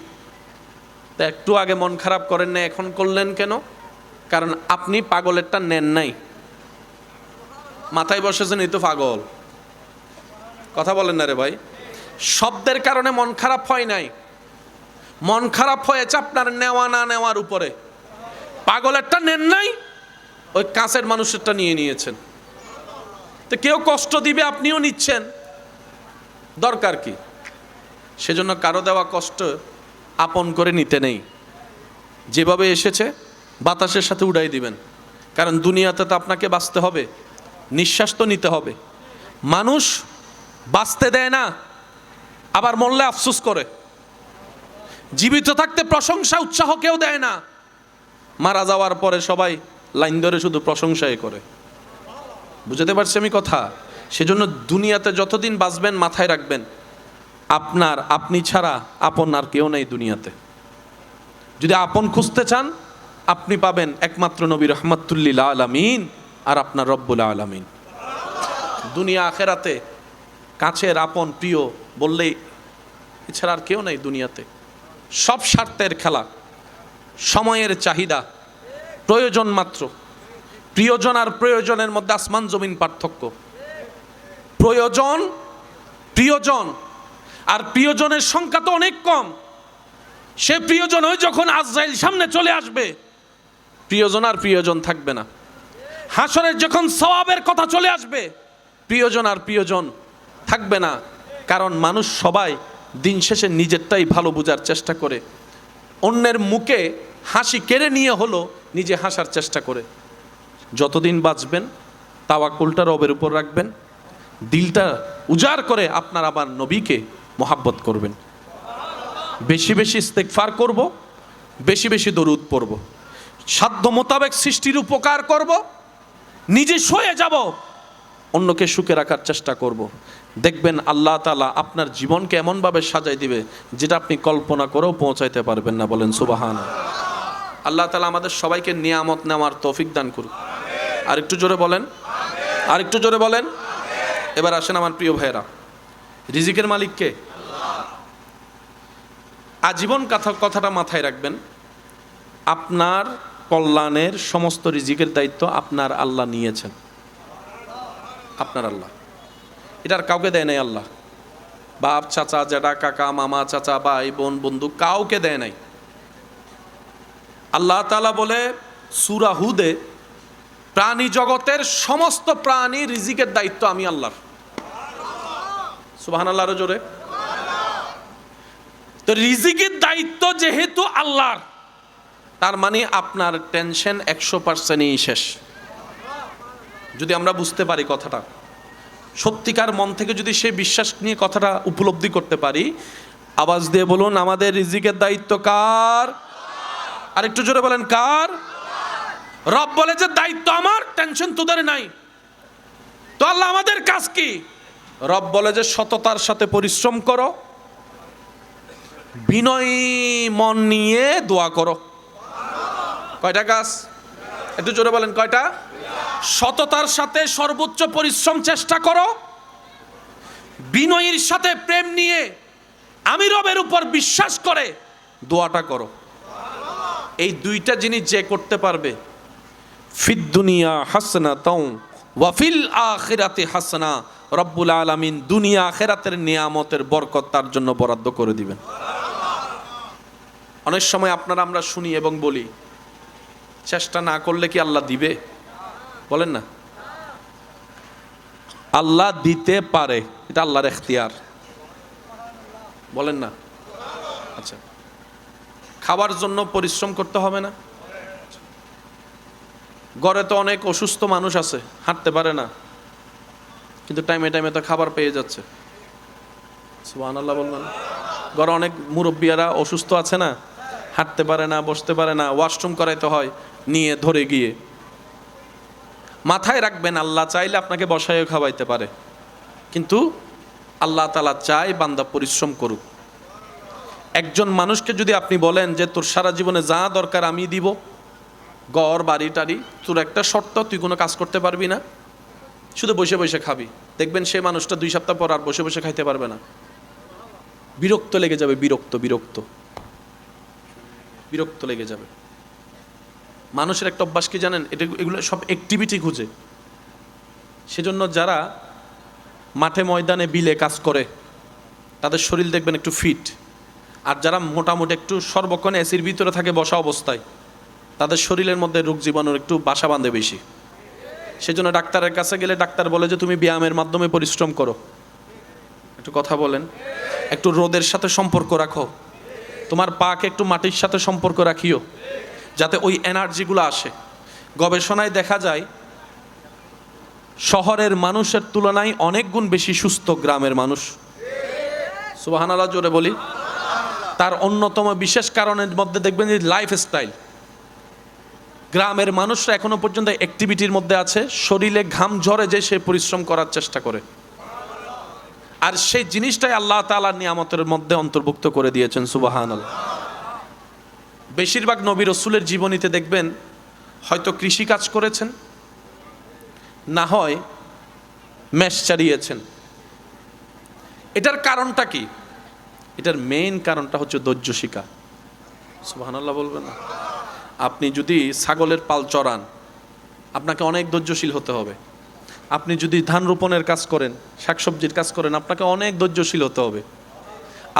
তা একটু আগে মন খারাপ করেন না, এখন করলেন কেন? কারণ আপনি পাগলেরটা নেন নাই, মাথায় বসেছেন এই তো পাগল। কথা বলেন না রে ভাই। শব্দের কারণে মন খারাপ হয় নাই, মন খারাপ হয়েছে আপনার নেওয়া না নেওয়ার উপরে। পাগলেরটা নেন নাই, ওই কাছের মানুষেরটা নিয়ে নিয়েছেন। তো কেউ কষ্ট দিবে, আপনিও নিচ্ছেন, দরকার কি? সেজন্য কারো দেওয়া কষ্ট আপন করে নিতে নেই, যেভাবে এসেছে বাতাসের সাথে উড়াই দিবেন। কারণ দুনিয়াতে তো আপনাকে বাঁচতে হবে, নিঃশ্বাস তো নিতে হবে। মানুষ বাঁচতে দেয় না, আবার মরলে আফসোস করে। জীবিত থাকতে প্রশংসা উৎসাহ কেউ দেয় না, মারা যাওয়ার পরে সবাই লাইন ধরে শুধু প্রশংসাই করে। বুঝতে পারছি আমি কথা? সেজন্য দুনিয়াতে যতদিন বাঁচবেন মাথায় রাখবেন, আপনি ছাড়া আপন আর কেউ নেই দুনিয়াতে। যদি আপন খুঁজতে চান, আপনি পাবেন একমাত্র নবী রাহমাতুল লিল আলামিন আর আপনার রব্বুল আলামিন। দুনিয়া আখেরাতে কাছের আপন প্রিয় বললেই এছাড়া আর কেউ নেই দুনিয়াতে। সব স্বার্থের খেলা, সময়ের চাহিদা, প্রয়োজন মাত্র। প্রিয়জন আর প্রয়োজনের মধ্যে আসমান জমিন পার্থক্য। প্রিয়জন আর প্রিয়জনের সংখ্যা তো অনেক কম। সে প্রিয়জন ওই যখন আজরাইল সামনে চলে আসবে, প্রিয়জন আর প্রিয়জন থাকবে না। হাসরের যখন সওয়াবের কথা চলে আসবে, প্রিয়জন আর প্রিয়জন থাকবে না। কারণ মানুষ সবাই দিন শেষে নিজেরটাই ভালো বোঝার চেষ্টা করে, অন্যের মুখে হাসি কেড়ে নিয়ে হলো নিজে হাসার চেষ্টা করে। যতদিন বাঁচবেন তাওয়াক্কুলটা রবের উপর রাখবেন, দিলটা উজাড় করে আপনার আবার নবীকে মহাব্বত করবেন। বেশি বেশি ইস্তেগফার করব, বেশি বেশি দরুদ পড়ব, সাধ্য মোতাবেক সৃষ্টির উপকার করব, নিজে সয়ে যাব, অন্যকে সুখে রাখার চেষ্টা করব। দেখবেন আল্লাহ তাআলা আপনার জীবনকে এমনভাবে সাজাই দিবে যেটা আপনি কল্পনা করেও পৌঁছাইতে পারবেন না। বলেন সুবহানাল্লাহ। আল্লাহ তাআলা আমাদের সবাইকে নিয়ামত নেওয়ার তৌফিক দান করুক। আরেকটু জোরে বলেন, আরেকটু জোরে বলেন। এবার আসেন আমার প্রিয় ভাইয়েরা, রিজিকের মালিক কে? আজীবন কথাটা মাথায় রাখবেন। আপনার কল্যাণের সমস্ত রিজিকের দায়িত্ব আপনার আল্লাহ নিয়েছেন। আপনার আল্লাহ, এটার কাউকে দেয় নাই আল্লাহ। বাপ, চাচা, জ্যাঠা, কাকা, মামা, চাচা, ভাই, বোন, বন্ধু কাউকে দেয় নাই। আল্লাহ তাআলা বলে সূরা হুদে, প্রাণী জগতের সমস্ত প্রাণী রিজিকের দায়িত্ব আমি আল্লাহর। সুবহানাল্লাহ, আরো জোরে। তো রিজিকের দায়িত্ব যেহেতু আল্লাহর, তার মানে আপনার টেনশন 100%ই শেষ। যদি আমরা বুঝতে পারি কথাটা, সত্যিকার মন থেকে যদি সেই বিশ্বাস নিয়ে কথাটা উপলব্ধি করতে পারি, আওয়াজ দিয়ে বলুন, আমাদের রিজিকের দায়িত্ব কার? আরেকটু জোরে বলেন, কার? রব বলে যে দায়িত্ব আমার, টেনশন তোদের নাই। তো আল্লাহ আমাদের কাজ কি? রব বলে যে সততার সাথে পরিশ্রম করো, বিনয়ী মন নিয়ে দোয়া করো। কয়টা কাজ? একটু জোরে বলেন, কয়টা? সততার সাথে সর্বোচ্চ পরিশ্রম চেষ্টা করো, বিনয়ীর সাথে প্রেম নিয়ে আমি রবের উপর বিশ্বাস করে দোয়াটা করো। এই দুইটা জিনিস যে করতে পারবে, ফিদ দুনিয়া হাসনাতাও ওয়া ফিল আখিরাতি হাসনা, রব্বুল আলামিন দুনিয়া আখিরাতের নিয়ামতের বরকত তার জন্য বরাদ্দ করে দিবেন। অনেক সময় আপনারা আমরা শুনি এবং বলি, চেষ্টা না করলে কি আল্লাহ দিবে? বলেন না। আল্লাহ দিতে পারে, এটা আল্লাহর এখতিয়ার। বলেন না। আচ্ছা, খাবার জন্য পরিশ্রম করতে হবে না? ঘরে তো অনেক অসুস্থ মানুষ আছে, হাঁটতে পারে না, কিন্তু টাইমে টাইমে তো খাবার পেয়ে যাচ্ছে। সুবহানাল্লাহ বলবেন। ঘরে অনেক মুরব্বিয়ারা অসুস্থ আছে না, হাঁটতে পারে না, বসতে পারে না, ওয়াশরুম করাইতে হয় নিয়ে ধরে গিয়ে। মাথায় রাখবেন, আল্লাহ চাইলে আপনাকে বসায়ও খাওয়াইতে পারে, কিন্তু আল্লাহ তাআলা চায় বান্দা পরিশ্রম করুক। একজন মানুষকে যদি আপনি বলেন যে তোর সারা জীবনে যা দরকার আমি দিব, ঘর বাড়ি টাড়ি, তোর একটা শর্ত, তুই কোনো কাজ করতে পারবি না, শুধু বসে বসে খাবি, দেখবেন সে মানুষটা 2 সপ্তাহ পর আর বসে বসে খাইতে পারবে না। বিরক্ত লেগে যাবে, বিরক্ত বিরক্ত বিরক্ত লেগে যাবে। মানুষের একটা অভ্যাস কি জানেন? এগুলো সব অ্যাক্টিভিটি খুঁজে। সেজন্য যারা মাঠে ময়দানে বিলে কাজ করে তাদের শরীর দেখবেন একটু ফিট, আর যারা মোটামুটি একটু সর্বক্ষণ এসির ভিতরে থাকে বসা অবস্থায়, তাদের শরীরের মধ্যে রোগ জীবাণুর একটু বাসা বাঁধে বেশি। সেজন্য ডাক্তারের কাছে গেলে ডাক্তার বলে যে তুমি ব্যায়ামের মাধ্যমে পরিশ্রম করো। একটু কথা বলেন, একটু রোদের সাথে সম্পর্ক রাখো, তোমার পাকে একটু মাটির সাথে সম্পর্ক রাখিও, যাতে ওই এনার্জিগুলো আসে। গবেষণায় দেখা যায় শহরের মানুষের তুলনায় অনেক গুণ বেশি সুস্থ গ্রামের মানুষ। সুবহানাল্লাহ জোরে বলি। তার অন্যতম বিশেষ কারণের মধ্যে দেখবেন যে লাইফস্টাইল। গ্রামের মানুষরা এখনো পর্যন্ত অ্যাক্টিভিটির মধ্যে আছে, শরীরে ঘাম ঝরে যে সে পরিশ্রম করার চেষ্টা করে, আর সেই জিনিসটাই আল্লাহ তাআলার নিয়ামতের মধ্যে অন্তর্ভুক্ত করে দিয়েছেন। সুবহানাল্লাহ। বেশিরভাগ নবী রাসূলের জীবনীতে দেখবেন হয়তো কৃষি কাজ করেছেন, না হয় মেষ চালিয়েছেন। এটার কারণটা কি? এটার মেইন কারণটা হচ্ছে ধৈর্য শিখা। সুবহানাল্লাহ বলবেন না। আপনি যদি ছাগলের পাল চড়ান, আপনাকে অনেক ধৈর্যশীল হতে হবে। আপনি যদি ধান রোপণের কাজ করেন, শাকসবজির কাজ করেন, আপনাকে অনেক ধৈর্যশীল হতে হবে।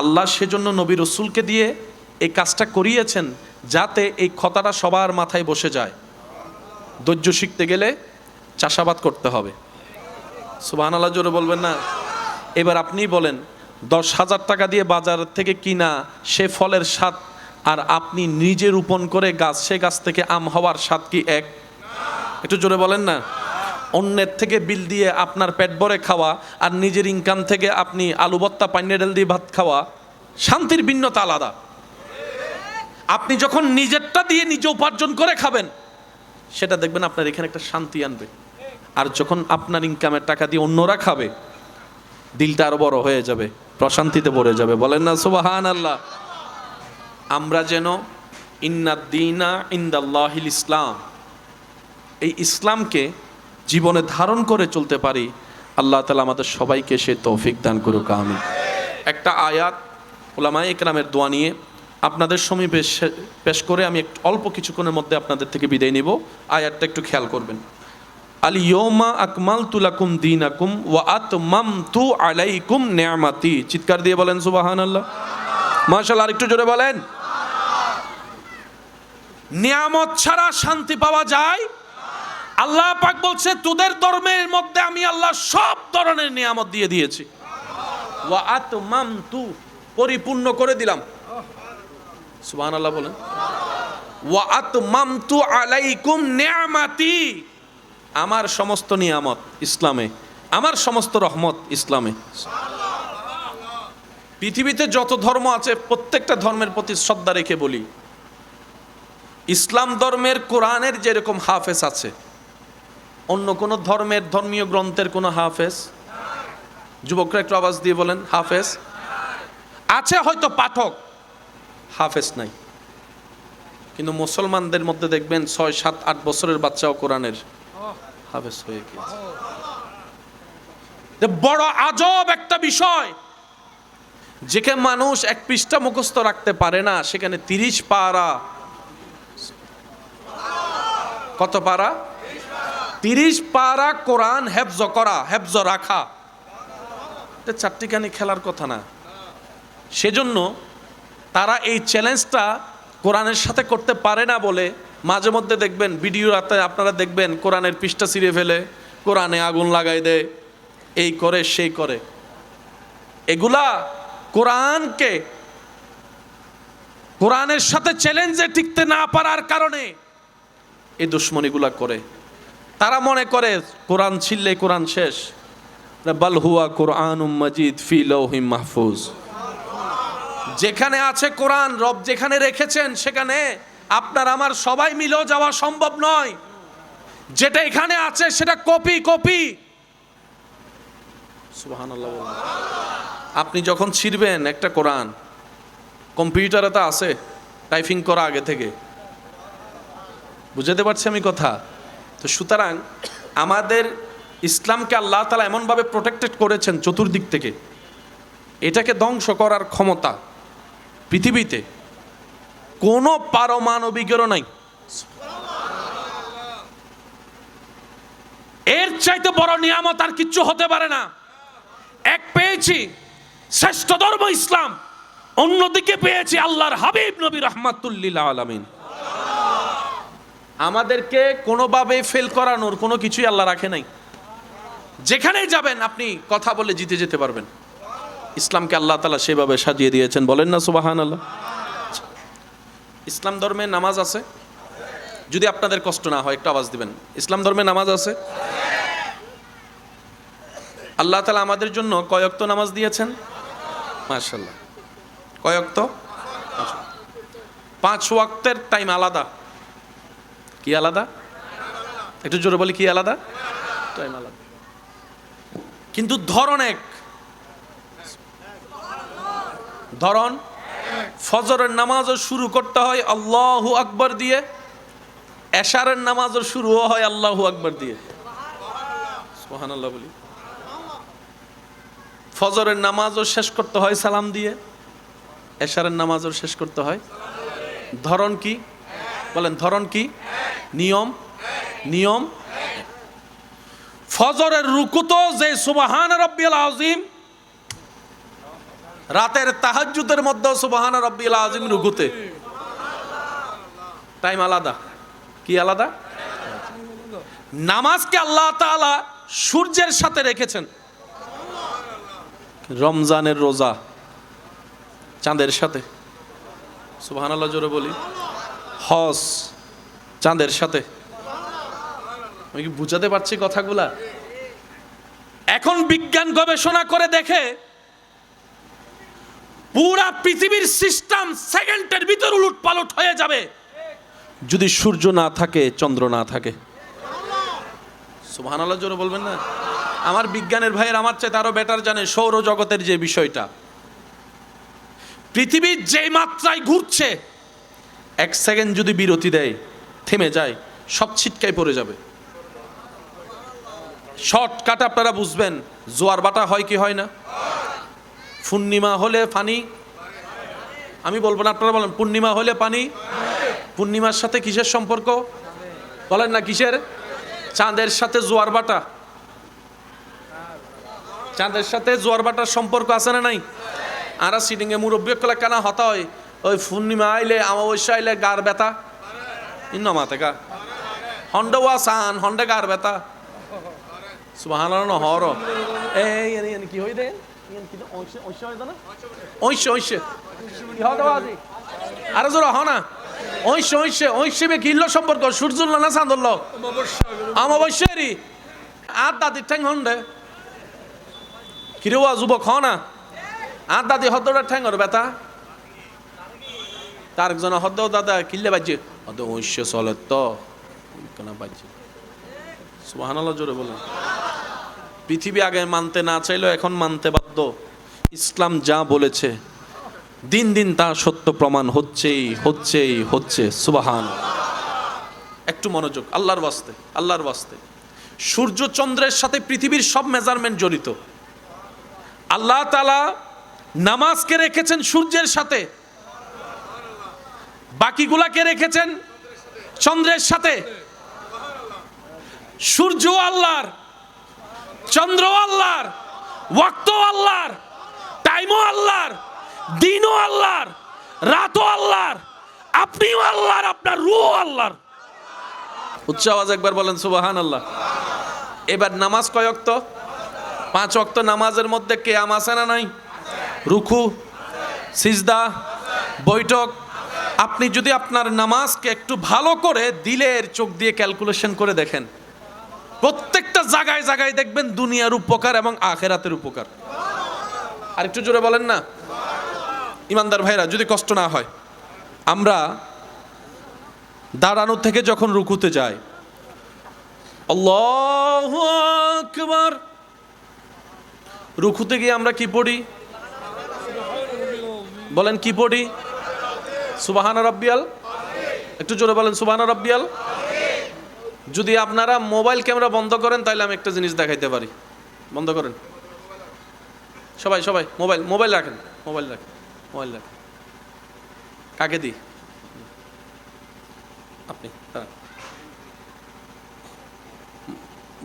আল্লাহ সেজন্য নবী রসুলকে দিয়ে এই কাজটা করিয়েছেন, যাতে এই কথাটা সবার মাথায় বসে যায়। ধৈর্য শিখতে গেলে চাষাবাদ করতে হবে। সুবহানাল্লাহ জোরে বলবেন না? এবার আপনি বলেন, 10,000 টাকা দিয়ে বাজার থেকে কিনা সে ফলের স্বাদ আর আপনি নিজে রোপণ করে গাছ, সে গাছ থেকে আম হওয়ার স্বাদ কি এক? একটু জোরে বলেন না। অন্যের থেকে বিল দিয়ে আপনার পেট ভরে খাওয়া আর নিজের ইনকাম থেকে আপনি আলু ভর্তা পান্নে ডাল দিয়ে ভাত খাওয়া, শান্তির ভিন্নতা আলাদা। আপনি যখন নিজেরটা দিয়ে নিজে উপার্জন করে খাবেন, সেটা দেখবেন আপনার এখানে একটা শান্তি আনবে। আর যখন আপনার ইনকামের টাকা দিয়ে অন্যরা খাবে, দিলটা আরো বড় হয়ে যাবে, প্রশান্তিতে ভরে যাবে। বলেন না সুবহানাল্লাহ। আমরা যেন ইন্নাদ দীনা ইনদাল্লাহিল ইসলাম, এই ইসলামকে জীবনে ধারণ করে চলতে পারি। আল্লাহ তাআলা আমাদের সবাইকে সে তৌফিক দান করুক, আমিন। একটা আয়াত উলামায়ে ইকরামের দোয়া নিয়ে আপনাদের সমীপে পেশ করে আমি একটু অল্প কিছুক্ষণের মধ্যে আপনাদের থেকে বিদায় নিব। আয়াতটা একটু খেয়াল করবেন। আল ইয়াউমা আকমালতু লাকুম দীনাকুম ওয়া আতমামতু আলাইকুম নি'মাতি। চিৎকার দিয়ে বলেন সুবহানাল্লাহ, মাশাআল্লাহ। আর একটু জোরে বলেন। নিয়ামত ছাড়া শান্তি পাওয়া যায়? আল্লাহ পাক বলছে, তোদের ধর্মের মধ্যে আমি আল্লাহ সব ধরনের নিয়ামত দিয়ে দিয়েছি। ওয়া আতমামতু, পরিপূর্ণ করে দিলাম। সুবহানাল্লাহ বলেন। ওয়া আতমামতু আলাইকুম নি'মাতি, আমার সমস্ত নিয়ামত ইসলামে, আমার সমস্ত রহমত ইসলামে। পৃথিবীতে যত ধর্ম আছে প্রত্যেকটা ধর্মের প্রতি শ্রদ্ধা রেখে বলি, ইসলাম ধর্মের কোরআনের যেরকম হাফেজ আছে, অন্য কোন ধর্মের ধর্মীয় গ্রন্থের কোনো হাফেজ? যুবকরা একটু আওয়াজ দিয়ে বলেন, হাফেজ আছে হয়তো, পাঠক, হাফেজ নাই। কিন্তু মুসলমানদের মধ্যে দেখবেন 6, 7, 8 বছরের বাচ্চাও কোরআনের হাফেজ হয়ে গিয়েছে। বড় আজব একটা বিষয়, যেখানে মানুষ 1 পৃষ্ঠা মুখস্থ রাখতে পারে না, সেখানে 30 পারা, কত পারা? 30 পারা কোরআন হেফজ করা, হেফজ রাখা, এটা চারটিখানি খেলার কথা না। সেজন্য তারা এই চ্যালেঞ্জটা কোরআনের সাথে করতে পারে না বলে মাঝে মধ্যে দেখবেন ভিডিওতে আপনারা দেখবেন কোরআনের পৃষ্ঠা ছিঁড়ে ফেলে, কোরআনে আগুন লাগাই দেয়, এই করে সেই করে। এগুলা কোরআনকে, কোরআনের সাথে চ্যালেঞ্জে টিকতে না পারার কারণে এই দুশ্মনীগুলা করে। তারা মনে করে কোরআন ছিললে কোরআন শেষ। বাল হুয়া কোরআনুম মাজিদ ফি লাউহিম মাহফুজ। যেখানে আছে কোরআন, রব যেখানে রেখেছেন সেখানে আপনার আমার সবাই মিলেও যাওয়া সম্ভব নয়। যেটা এখানে আছে সেটা কপি কপি। সুবহানাল্লাহ। আপনি যখন ছিড়বেন একটা কোরআন, কম্পিউটারে তো আছে টাইপিং করা আগে থেকে, বুঝাতে পারছি আমি কথা? তো সুতরাং আমাদের ইসলামকে আল্লাহ তাআলা এমনভাবে প্রোটেক্টেড করেছেন চতুর্দিক থেকে, এটাকে ধ্বংস করার ক্ষমতা পৃথিবীতে কোনো পারমাণবিকেরও নাই। এর চাইতে বড় নিয়ামত আর কিচ্ছু হতে পারে না। এক পেয়েছি শ্রেষ্ঠ ধর্ম ইসলাম, অন্যদিকে পেয়েছি আল্লাহর হাবিব নবী রাহমাতুল লিল আলামিন। আমাদেরকে কোনোভাবে ফেল করানোর কোনো কিছুই আল্লাহ রাখে নাই। যেখানেই যাবেন আপনি কথা বলে জিতে যেতে পারবেন। ইসলামকে আল্লাহ তাআলা সেভাবে সাজিয়ে দিয়েছেন, বলেন না সুবহানাল্লাহ। ইসলাম ধর্মে নামাজ আছে? যদি আপনাদের কষ্ট না হয় একটু আওয়াজ দিবেন। ইসলাম ধর্মে নামাজ আছে? আল্লাহ তাআলা আমাদের জন্য কয় ওয়াক্ত নামাজ দিয়েছেন? মাশাআল্লাহ। কয় ওয়াক্ত? 5 ওয়াক্তের টাইম আলাদা। কি আলাদা? একটু জোরে বলি, কি আলাদা? টাইম আলাদা, কিন্তু ধরন এক। ধরন, ফজরের নামাজও শুরু করতে হয় আল্লাহু আকবার দিয়ে, এশারের নামাজও শুরু হয় আল্লাহু আকবার দিয়ে। সুবহানাল্লাহ বলি। ফজরের নামাজও শেষ করতে হয় সালাম দিয়ে, এশারের নামাজও শেষ করতে হয়। ধরন কি? বলেন ধরন কি? নিয়ম, নিয়ম। ফজরের রুকুতো যে সুবহান রাব্বিয়াল আযীম, রাতের তাহাজ্জুদের মধ্যে সুবহানা রাব্বিল আযিম রুকুতে। টাইম আলাদা। কি আলাদা? নামাজকে আল্লাহ তাআলা সূর্যের সাথে রেখেছেন। রমজানের রোজা চাঁদের সাথে। সুবহানাল্লাহ জোরে বলি। হজ চাঁদের সাথে। আমি কি বুঝাতে পারছি কথাগুলা? এখন বিজ্ঞান গবেষণা করে দেখে পুরা পৃথিবীর সিস্টেম সেকেন্ডের ভিতর উলটপালট হয়ে যাবে যদি সূর্য না থাকে, চন্দ্র না থাকে। সুবহানাল্লাহ জোরে বলবেন না? আমার বিজ্ঞানের ভাইয়ের আমার চাইতে আরো বেটার জানে সৌরজগতের যে বিষয়টা। পৃথিবী যে মাত্রায় ঘুরছে, এক সেকেন্ড যদি বিরতি দেয়, থেমে যায়, সব ছিটকায় পড়ে যাবে। শর্টকাট আপনারা বুঝবেন, জোয়ার বাটা হয় কি হয় না? পূর্ণিমা হলে পানি, আমি বলবো না, আপনারা বলেন। পূর্ণিমা হলে পানি। পূর্ণিমার সাথে কিসের সম্পর্ক বলেন না? কিসের? চাঁদের সাথে জোয়ার বাটা। চাঁদের সাথে জোয়ার বাটার সম্পর্ক আছে না নাই? আর সিটিং এ মুরব্বী কলা কেন হতা হয়? ওই পূর্ণিমা আইলে, অমাবস্যা আইলে গার ব্যথা ইন্নমাতে গা হন্ডা সান হন্ডে গার ব্যথা। সুবহানাল্লাহ হর এই কি হই দে আরো জোর হ না। কিল্ল সম্পর্ক সূর্য না চাঁদল অমাবস্যারি আর দাদির ঠ্যাং হন্ডে কিরে যুবক হ না। আর দাদি হদ্দটার ঠ্যাঙর ব্যথা। তার একজন হদ্দ দাদা কিল্লে বাজছে হদ্দ ঐশ্য চলে তো কেন বাজছে। সুবহানাল্লাহ জোরে বলেন। পৃথিবী আগে মানতে না চাইলেও এখন মানতে বাধ্য। ইসলাম যা বলেছে দিন দিন তা সত্য প্রমাণ হচ্ছে। সুবহান। একটু মনোযোগ, আল্লাহর ওয়াস্তে, আল্লাহর ওয়াস্তে। সূর্য চন্দ্রের সাথে পৃথিবীর সব মেজারমেন্ট জড়িত। আল্লাহ তাআলা নামাজকে রেখেছেন সূর্যের সাথে, বাকিগুলাকে রেখেছেন চন্দ্রের সাথে। সূর্য আল্লাহর, চন্দ্র আল্লাহর, ওয়াক্ত আল্লাহর, টাইমও আল্লাহর, দিনও আল্লাহর, রাতও আল্লাহর, আপনিও আল্লাহর, আপনার রূহ আল্লাহর। উচ্চ আওয়াজ একবার বলেন সুবহানাল্লাহ। এবার নামাজ কয় ওয়াক্ত? 5 ওয়াক্ত। নামাজের মধ্যে কিয়াম আছে না নাই? রুকু, সিজদা, বৈঠক। আপনি যদি আপনার নামাজকে একটু ভালো করে দিলের চোখ দিয়ে ক্যালকুলেশন করে দেখেন, প্রত্যেকটা জায়গায় জায়গায় দেখবেন দুনিয়ার উপকার এবং আখিরাতের উপকার। আর একটু জোরে বলেন না। ইমানদার ভাইরা, যদি কষ্ট না হয়, আমরা দাঁড়ানো থেকে যখন রুকুতে যাই, আল্লাহু আকবার, রুকুতে গিয়ে আমরা কি পড়ি বলেন? কি পড়ি? সুবহানা রাব্বিয়াল। একটু জোরে বলেন সুবহানা রাব্বিয়াল। যদি আপনারা মোবাইল ক্যামেরা বন্ধ করেন তাহলে আমি একটা জিনিস দেখাইতে পারি। বন্ধ করেন সবাই, সবাই মোবাইল রাখেন, মোবাইল রাখেন। কাকে দি? আপনি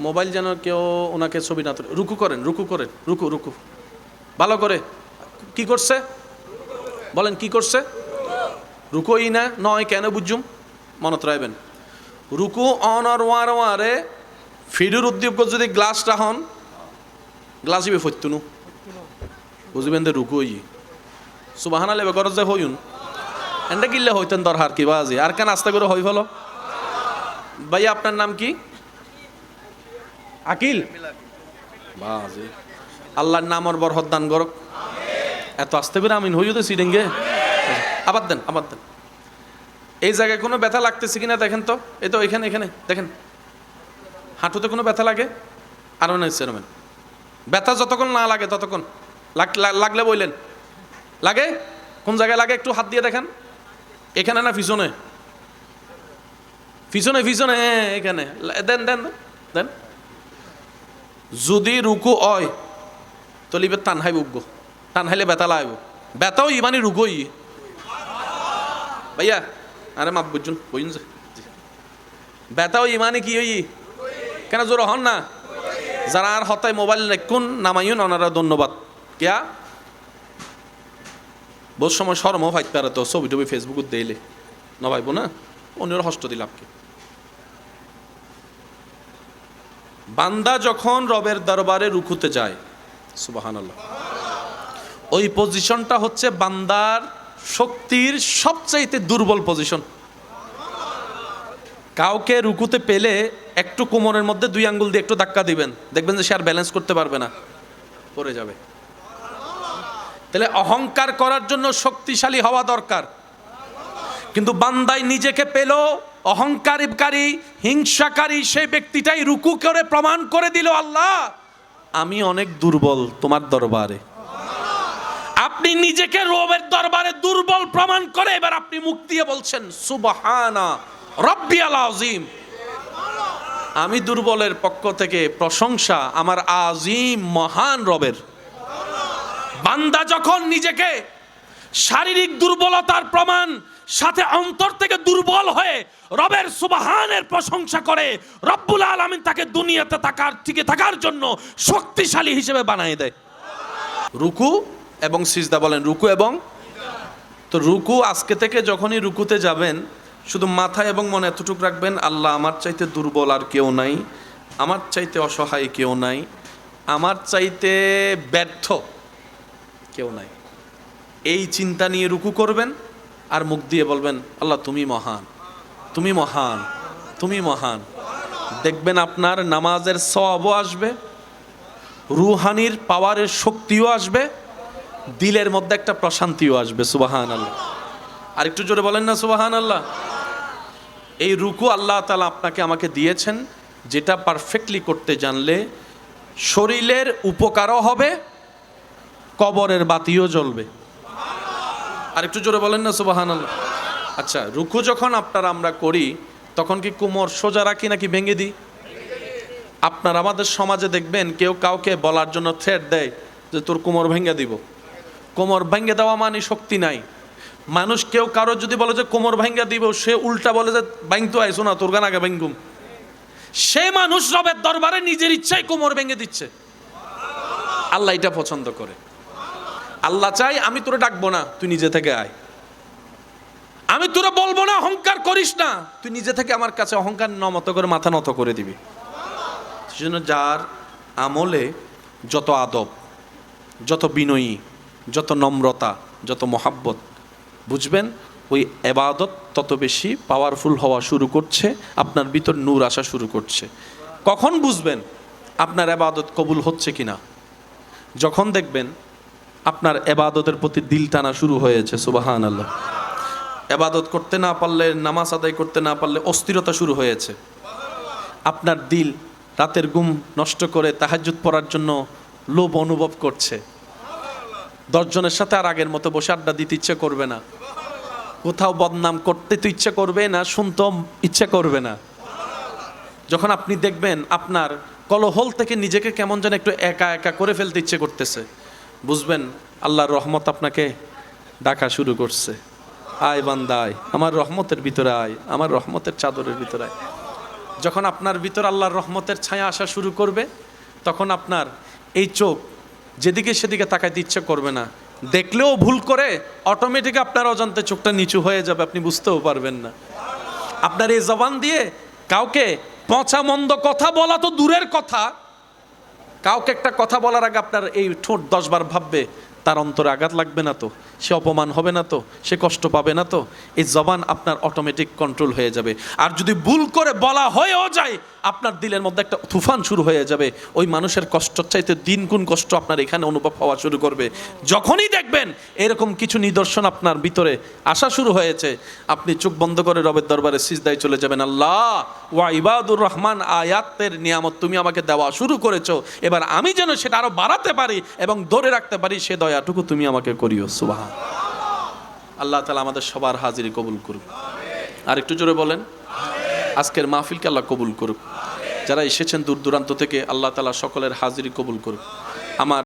মোবাইল যেন কেউ ওনাকে ছবি না তোলে। রুকু করেন, রুকু ভালো করে। কি করছে বলেন? কি করছে? রুকুই না নয় কেন বুঝুম মনত রাখবেন। রুকু অন আর ওয়ারে ফিডুর উদ্যোগ যদি গ্লাস রাখুন, গ্লাস ইবে ফত্যুনু বুঝবেন দে রুকুই। সুবহানাল্লাহ এবার গরজ হইন এন্ডা কিল্লে হইতেন দরকার কি বাজি আর কেন আস্তে করে হই ফেলো। ভাইয়া আপনার নাম কি? আকিল। বাজি আল্লাহর নাম আর বরকত দান করুক। এত আস্তে করে আমিন হইও তো সিডেঙ্গে। আবার দেন। এই জায়গায় কোনো ব্যথা লাগতেছে কিনা দেখেন তো। এই তো এখানে দেখেন, হাঁটুতে কোনো ব্যথা লাগে? আর সেরমেন ব্যথা যতক্ষণ না লাগে ততক্ষণ। লাগলে বললেন লাগে? কোন জায়গায় লাগে একটু হাত দিয়ে দেখেন। এখানে না পিছনে? হ্যাঁ এখানে দেন। যদি রুকু হয় তাহলে টান হাইব, টান হাইলে ব্যথা লাগব। ব্যথাও ইমানি রুকুই ভাইয়া। আরে মাপ বুঝুন যে ব্যথাও ইমানি কি হই কেন জোর হন না। যারা আর হতায় মোবাইল রেখুন নামাইন ওনারা ধন্যবাদ। কেয়া বহুত সময় শরমও ভাইতে পারে তো ছবি টবি ফেসবুকত দিলে না ভাইব না অন্যের হস্ত দিলাম কি। বান্দা যখন রবের দরবারে রুকুতে যায়, সুবহানাল্লাহ, ওই পজিশনটা হচ্ছে বান্দার শক্তির সবচাইতে দুর্বল পজিশন। কাউকে রুকুতে পেলে একটু কোমরের মধ্যে 2 আঙ্গুল দিয়ে একটু ধাক্কা দিবেন, দেখবেন যে সে আর ব্যালেন্স করতে পারবে না, পড়ে যাবে। তাহলে অহংকার করার জন্য শক্তিশালী হওয়া দরকার। কিন্তু বান্দাই নিজেকে পেল অহংকারী হিংসাকারী, সেই ব্যক্তিটাই রুকু করে প্রমাণ করে দিল, আল্লাহ আমি অনেক দুর্বল তোমার দরবারে। আপনি নিজেকে রবের দরবারে দুর্বল প্রমাণ করে এবার আপনি মুখ দিয়ে বলছেন সুবহানা রব্বিয়াল আযীম। আমি দুর্বলের পক্ষ থেকে প্রশংসা আমার আযীম মহান রবের। বান্দা যখন নিজেকে শারীরিক দুর্বলতার প্রমাণ সাথে অন্তর থেকে দুর্বল হয়ে রবের সুবহানের প্রশংসা করে, রব্বুল আলামিন তাকে দুনিয়াতে টিকে থাকার জন্য শক্তিশালী হিসেবে বানিয়ে দেয়। রুকু এবং সিজদা, বলেন রুকু এবং, তো রুকু আজকে থেকে যখনই রুকুতে যাবেন শুধু মাথায় এবং মনে এতটুকু রাখবেন, আল্লাহ আমার চাইতে দুর্বল আর কেউ নাই, আমার চাইতে অসহায় কেউ নাই, আমার চাইতে ব্যর্থ কেউ নাই। এই চিন্তা নিয়ে রুকু করবেন আর মুখ দিয়ে বলবেন আল্লাহ তুমি মহান, তুমি মহান, তুমি মহান। দেখবেন আপনার নামাজের সওয়াবও আসবে, রুহানির পাওয়ারের শক্তিও আসবে, দিলের মধ্যে একটা প্রশান্তিও আসবে। সুবহানাল্লাহ। আর একটু জোরে বলেন না সুবহানাল্লাহ। এই রুকু আল্লাহ তাআলা আপনাকে আমাকে দিয়েছেন, যেটা পারফেক্টলি করতে জানলে শরীরের উপকারও হবে, কবরের বাতিও জ্বলবে। আর একটু জোরে বলেন না সুবহানাল্লাহ। আচ্ছা, রুকু যখন আমরা করি তখন কি কোমর সোজা রাখি নাকি ভেঙে দিই? আপনার আমাদের সমাজে দেখবেন কেউ কাউকে বলার জন্য থ্রেট দেয় যে তোর কোমর ভেঙে দিব। কোমর ভেঙে দেওয়া মানে শক্তি নাই। মানুষ কেউ কারো যদি বলে যে কোমর ভেঙে দিব, সে উল্টা বলে যে ভাঙতো আইসো না তোর গান আগে ভেঙ্গুম। সে মানুষ রবের দরবারে নিজের ইচ্ছায় কোমর ভেঙে দিচ্ছে। আল্লাহ এটা পছন্দ করে। আল্লাহ চাই আমি তোরে ডাকবো না, তুই নিজে থেকে আয়। আমি তোরে বলবো না অহংকার করিস না, তুই নিজে থেকে আমার কাছে অহংকার নত করে মাথা নত করে দিবি। সেজন্য যার আমলে যত আদব, যত বিনয়ী, যত নম্রতা, যত মহাব্বত, বুঝবেন ওই ইবাদত তত বেশি পাওয়ারফুল হওয়া শুরু করছে, আপনার ভিতর নূর আসা শুরু করছে। কখন বুঝবেন আপনার ইবাদত কবুল হচ্ছে কিনা? যখন দেখবেন আপনার ইবাদতের প্রতি দিল টানা শুরু হয়েছে। সুবহানাল্লাহ। ইবাদত করতে না পারলে, নামাজ আদায় করতে না পারলে অস্থিরতা শুরু হয়েছে। আপনার দিল রাতের ঘুম নষ্ট করে তাহাজ্জুদ পড়ার জন্য লোভ অনুভব করছে। 10 জনের সাথে আর আগের মতো বসে আড্ডা দিতে ইচ্ছে করবে না, কোথাও বদনাম করতে তো ইচ্ছে করবে না, শুনতেও ইচ্ছে করবে না। যখন আপনি দেখবেন আপনার কলহল থেকে নিজেকে কেমন যেন একটু একা একা করে ফেলতে ইচ্ছে করতেছে, বুঝবেন আল্লাহর রহমত আপনাকে ডাকা শুরু করছে। আয় বান্দা আয়, আমার রহমতের ভিতরে আয়, আমার রহমতের চাদরের ভিতরে আয়। যখন আপনার ভিতর আল্লাহর রহমতের ছায়া আসা শুরু করবে, তখন আপনার এই চোখ যেদিকে সেদিকে তাকাইতে ইচ্ছে করবে না। দেখলেও ভুল করে অটোমেটিক আপনার অজান্তে চোখটা নিচু হয়ে যাবে, আপনি বুঝতেও পারবেন না। আপনার এই জবান দিয়ে কাউকে পচা মন্দ কথা বলা তো দূরের কথা, কাউকে একটা কথা বলার আগে আপনার এই ঠোঁট 10 বার ভাববে তার অন্তরে আঘাত লাগবে না তো, সে অপমান হবে না তো, সে কষ্ট পাবে না তো। এই জবান আপনার অটোমেটিক কন্ট্রোল হয়ে যাবে। আর যদি ভুল করে বলা হয়েও যায়, আপনার দিলের মধ্যে একটা তুফান শুরু হয়ে যাবে। ওই মানুষের কষ্ট চাইতে 3 গুণ কষ্ট আপনার এখানে অনুভব হওয়া শুরু করবে। যখনই দেখবেন এরকম কিছু নিদর্শন আপনার ভিতরে আসা শুরু হয়েছে, আপনি চোখ বন্ধ করে রবের দরবারে সিজদায় চলে যাবেন। আল্লাহ ওয়া ইবাদুর রহমান আয়াতের নিয়ামত তুমি আমাকে দেওয়া শুরু করেছো, এবার আমি যেন সেটা আরো বাড়াতে পারি এবং ধরে রাখতে পারি, সে দয়াটুকু তুমি আমাকে করিও। সুবহান আল্লাহ তাআলা আমাদের সবার হাজিরি কবুল করুক। আর একটু জোরে বলেন আজকের মাহফিলকে আল্লাহ কবুল করুক। যারা এসেছেন দূর দূরান্ত থেকে, আল্লাহ তাআলা সকলের হাজিরি কবুল করুক। আমার